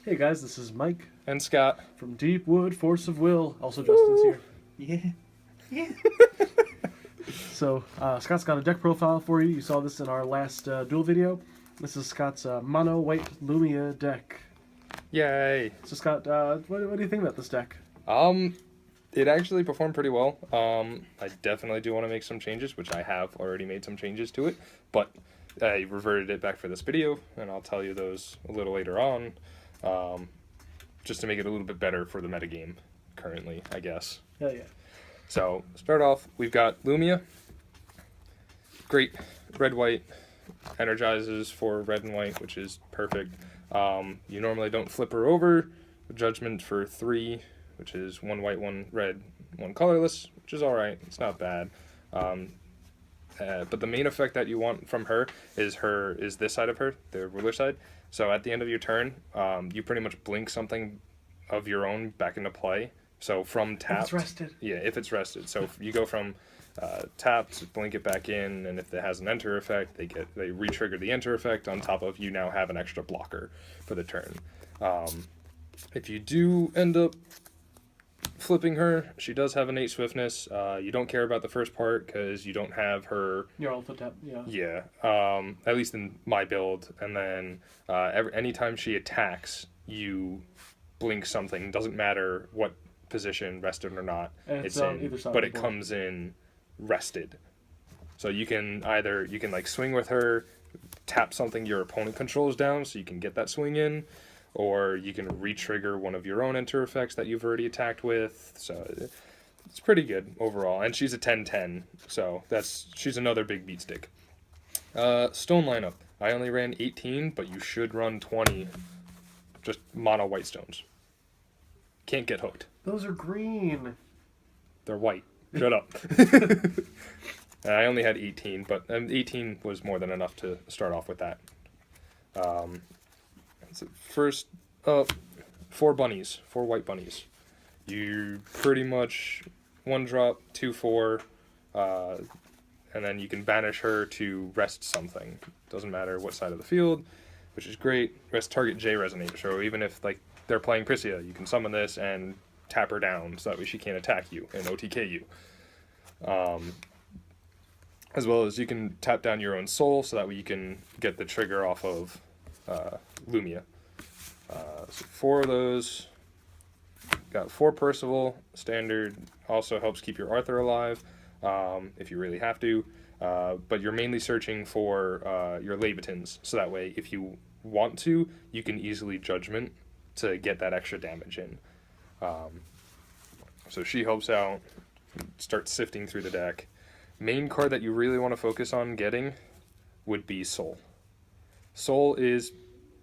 Hey guys, this is Mike And Scott. from Deepwood Force of Will. Also, Justin's here. Yeah. Yeah. So, Scott's got a deck profile for you. You saw this in our last duel video. This is Scott's mono white Lumia deck. Yay. So, Scott, what do you think about this deck? It actually performed pretty well. I definitely do want to make some changes, which I have already made some changes to it, but I reverted it back for this video, and I'll tell you those a little later on, just to make it a little bit better for the metagame currently, I guess. Hell yeah. So, start off, we've got Lumia. Great red-white, energizes for red and white, which is perfect. You normally don't flip her over. Judgment for 3, which is 1 white, 1 red, 1 colorless, which is alright. It's not bad. But the main effect that you want from her is this side of her, the ruler side. So at the end of your turn, you pretty much blink something of your own back into play. So from tapped, If it's rested. Yeah, if it's rested. So you go from tapped, blink it back in, and if it has an enter effect, they re-trigger the enter effect on top of you now have an extra blocker for the turn. If you do end up flipping her, she does have innate swiftness. You don't care about the first part because you don't have her. Your alpha tap, yeah. Yeah, at least in my build. And then anytime she attacks, you blink something. Doesn't matter what position, rested or not, It's in, on either side but of it the board. comes in rested. So you can like swing with her, tap something your opponent controls down so you can get that swing in, or you can re-trigger one of your own enter effects that you've already attacked with. So it's pretty good overall. And she's a 10-10, so she's another big beat stick. Stone lineup. I only ran 18, but you should run 20 just mono white stones. Can't get hooked. Those are green. They're white. Shut up. I only had 18, but 18 was more than enough to start off with that. So first up, 4 bunnies, 4 white bunnies. You pretty much 1 drop, 2/4, and then you can banish her to rest something. Doesn't matter what side of the field, which is great. Rest target J Resonator. So even if like they're playing Perceval, you can summon this and tap her down so that way she can't attack you and OTK you. As well as you can tap down your own soul so that way you can get the trigger off of Lumia. So 4 of those. Got 4 Perceval, standard. Also helps keep your Arthur alive if you really have to. But you're mainly searching for your Laevateins, so that way if you want to, you can easily Judgment to get that extra damage in. So she helps out. Start sifting through the deck. Main card that you really want to focus on getting would be Soul. Soul is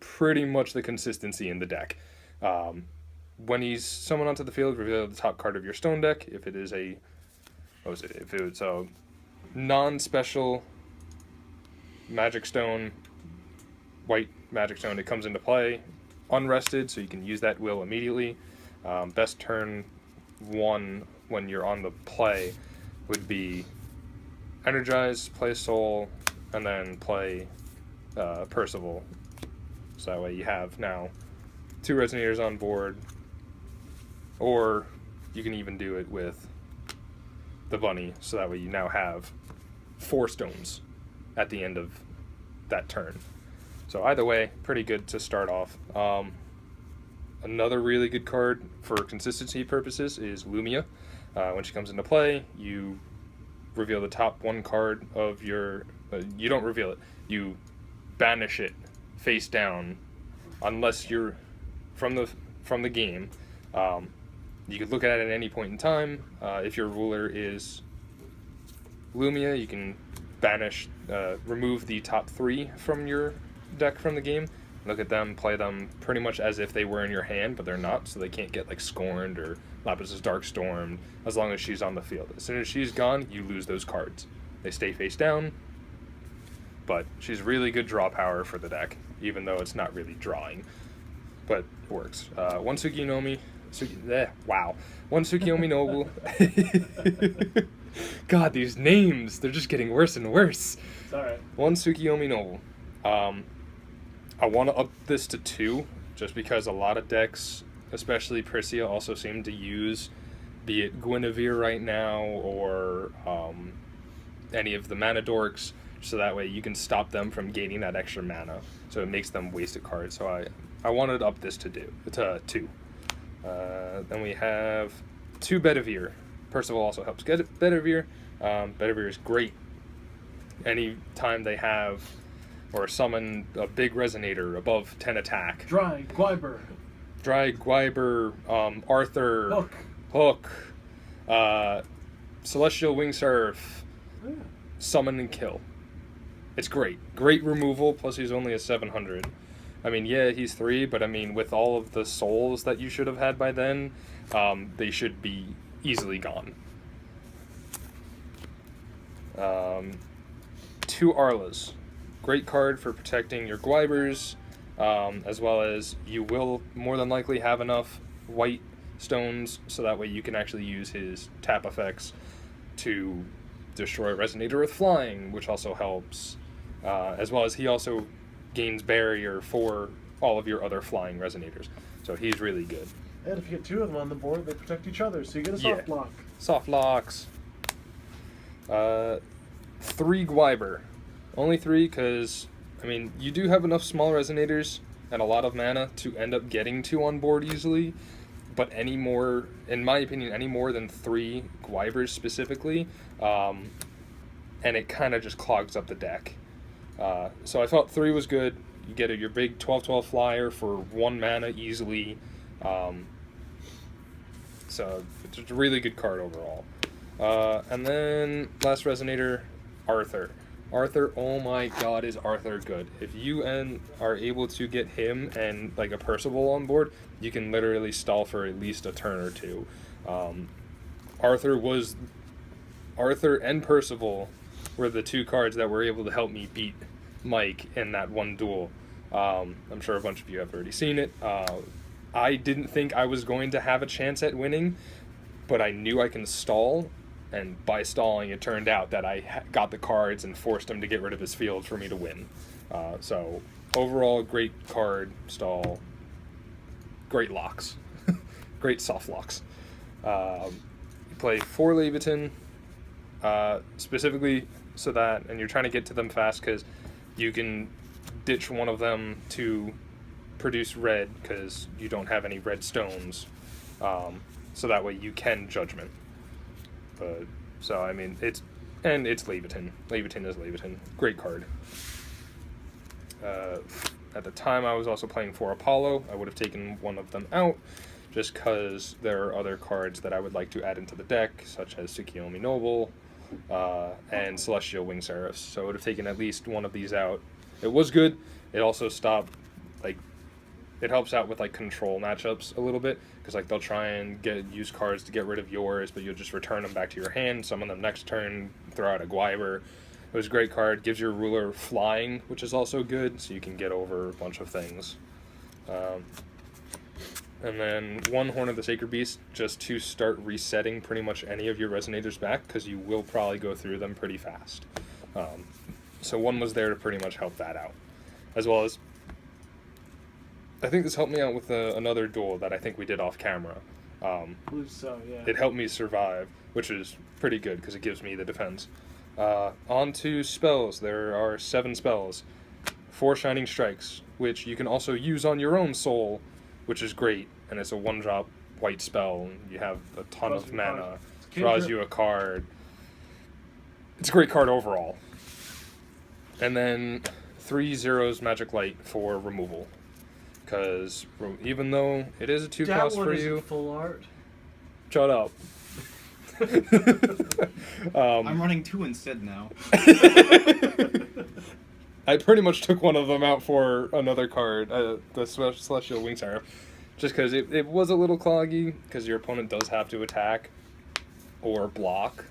pretty much the consistency in the deck. When he's summoned onto the field, reveal the top card of your stone deck. If it is a if it's a non-special magic stone, white magic stone, it comes into play unrested, so you can use that will immediately. Best turn 1 when you're on the play would be energize, play Soul, and then play Perceval. So that way you have now 2 Resonators on board, or you can even do it with the bunny, so that way you now have 4 stones at the end of that turn. So either way, pretty good to start off. Another really good card for consistency purposes is Lumia. When she comes into play, you reveal the top 1 card of your... you don't reveal it. You banish it face down, unless you're from the game. You could look at it at any point in time. If your ruler is Lumia, you can banish, remove the top 3 from your deck from the game. Look at them, play them pretty much as if they were in your hand, but they're not, so they can't get like Scorned or Lapis' Darkstormed as long as she's on the field. As soon as she's gone, you lose those cards. They stay face down, but she's really good draw power for the deck, even though it's not really drawing, but it works. 1 Tsukuyomi, one Tsukuyomi Noble. God, these names, they're just getting worse and worse. It's alright. 1 Tsukuyomi Noble. I want to up this to 2 just because a lot of decks, especially Perceval, also seem to use, be it Gwiber right now or any of the mana dorks, so that way you can stop them from gaining that extra mana. So it makes them waste a card. So I wanted to up this to 2. Then we have 2 Bedivere. Perceval also helps get Bedivere. Bedivere is great anytime they have or summon a big Resonator above 10 attack. Dry Gwiber. Arthur. Hook. Celestial Wing Surf. Yeah. Summon and kill. It's great. Great removal, plus he's only a 700. I mean, yeah, he's 3, but I mean, with all of the souls that you should have had by then, they should be easily gone. 2 Arlas. Great card for protecting your Gwibers, as well as you will more than likely have enough white stones, so that way you can actually use his tap effects to destroy Resonator with flying, which also helps, as well as he also gains barrier for all of your other flying Resonators, so he's really good. And if you get 2 of them on the board, they protect each other, so you get a soft lock. Soft locks. 3 Gwiber. Only 3 because, I mean, you do have enough small Resonators and a lot of mana to end up getting 2 on board easily, but any more, in my opinion, any more than 3 Gwibers specifically, and it kind of just clogs up the deck. So I thought 3 was good. You get your big 12/12 flyer for 1 mana easily. So it's a really good card overall. And then last Resonator, Arthur. Arthur, oh my god, is Arthur good. If you are able to get him and like a Perceval on board, you can literally stall for at least a turn or 2. Arthur and Perceval were the 2 cards that were able to help me beat Mike in that one duel. I'm sure a bunch of you have already seen it. I didn't think I was going to have a chance at winning, but I knew I can stall. And by stalling, it turned out that I got the cards and forced him to get rid of his field for me to win. So overall, great card, stall, great locks, great soft locks. You play 4 Laevateinn, specifically so that, and you're trying to get to them fast because you can ditch one of them to produce red because you don't have any red stones. So that way you can Judgment. But so I mean it's Laevateinn. Laevateinn is Laevateinn. Great card. At the time I was also playing 4 Apollo. I would have taken one of them out just because there are other cards that I would like to add into the deck, such as Tsukuyomi Noble and Celestial Wing Seraphs. So I would have taken at least one of these out. It was good. It also stopped, like, it helps out with like control matchups a little bit because like they'll try and use cards to get rid of yours, but you'll just return them back to your hand. Summon them next turn, throw out a Gwiber. It was a great card. Gives your ruler flying, which is also good, so you can get over a bunch of things. And then 1 Horn of the Sacred Beast just to start resetting pretty much any of your Resonators back because you will probably go through them pretty fast. So 1 was there to pretty much help that out, as well as. I think this helped me out with another duel that I think we did off camera. I believe so, yeah. It helped me survive, which is pretty good because it gives me the defense. On to spells. There are 7 spells. 4 Shining Strikes, which you can also use on your own soul, which is great. And it's a 1-drop white spell. You have a ton of mana. Draws you a card. It's a great card overall. And then 3 Zeros Magic Light for removal. Because even though it is a 2-cost for you, full art. Shut up. I'm running 2 instead now. I pretty much took one of them out for another card, the Celestial Wing Seraph, just because it was a little cloggy because your opponent does have to attack or block,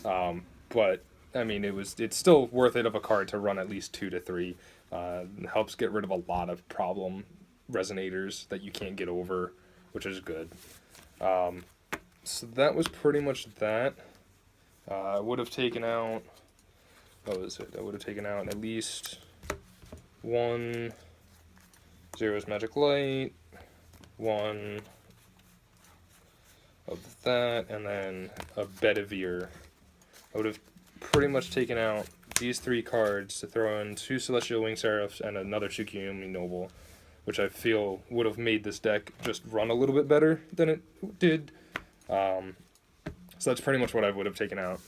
but I mean it's still worth it of a card to run at least 2 to 3. It helps get rid of a lot of problem Resonators that you can't get over, which is good. So that was pretty much that. I would have taken out, what was it? I would have taken out at least 1, 0's Magic Light, 1 of that, and then a Bedivere. I would have pretty much taken out these 3 cards to throw in 2 Celestial Wing Seraphs and another Tsukuyomi Noble, which I feel would have made this deck just run a little bit better than it did. So that's pretty much what I would have taken out.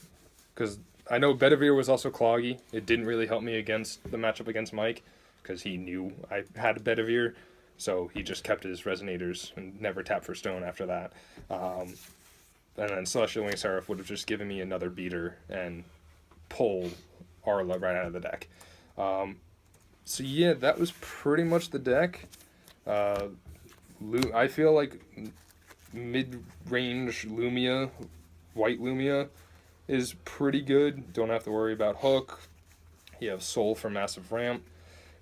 Because I know Bedivere was also cloggy. It didn't really help me against the matchup against Mike, because he knew I had a Bedivere, so he just kept his Resonators and never tapped for stone after that. And then Celestial Wing Seraph would have just given me another beater and pull Arla right out of the deck. So yeah, that was pretty much the deck. I feel like mid-range Lumia, white Lumia, is pretty good. Don't have to worry about Hook. You have Soul for massive ramp.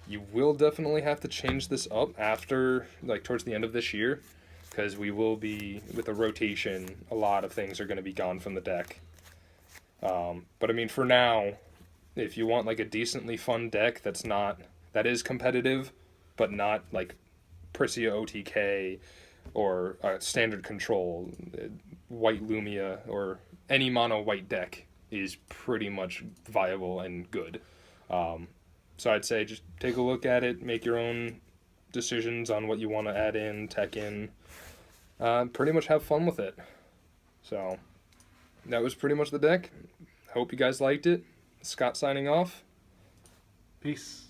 You will definitely have to change this up after, like, towards the end of this year, because we will be, with a rotation, a lot of things are going to be gone from the deck. But I mean, for now, if you want like a decently fun deck that is competitive, but not like Perceval OTK or standard control, white Lumia or any mono white deck is pretty much viable and good. So I'd say just take a look at it, make your own decisions on what you want to add in, tech in, pretty much have fun with it. So that was pretty much the deck. Hope you guys liked it. Scott signing off. Peace.